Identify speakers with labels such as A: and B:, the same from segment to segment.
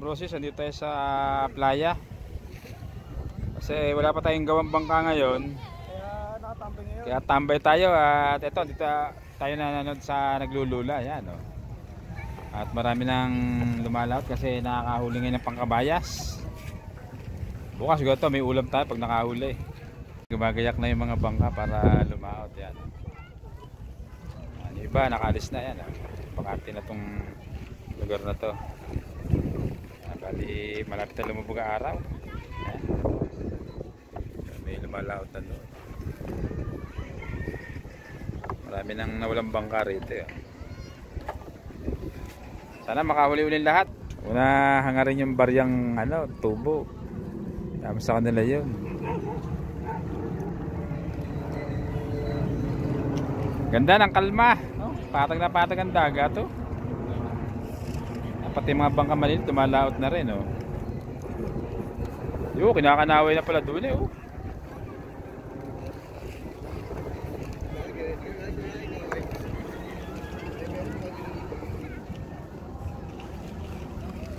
A: Brosis, andito tayo sa playa kasi wala pa tayong gawang bangka ngayon, kaya tambay tayo. At ito, dito tayo nanonood sa naglulula. Yan, oh. At marami nang lumalaot kasi nakakahuli ngayon ng pangkabayas. Bukas siguro to, may ulam tayo pag nakahuli. Gumagayak na yung mga bangka para lumaot. Yan, yung iba nakalis na. Yan, oh. Pakati na tong lugar na to. Bali, malapit na lumubog ang araw. Ayan. May lumalaot na doon. Marami nang nawalang bangka rito. Sana makahuli-ulin lahat. Una hangarin yung baryang tubo. Tama sa kanila yun. Ganda ng kalma, no? Patag na patag ang dagat, oh. Pati mga bangka maliit tumalaot na rin, oh. Yo, kinakanaway na pala doon, oh.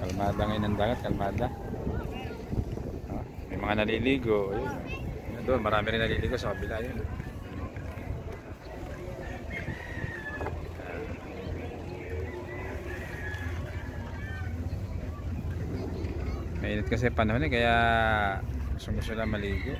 A: Kalmada ngayon ng dagat, kalmada. May mga naliligo, ayun. Doon, marami rin naliligo sa kabila, yun. Mainit kasi panahon, kaya gusto lang maligo.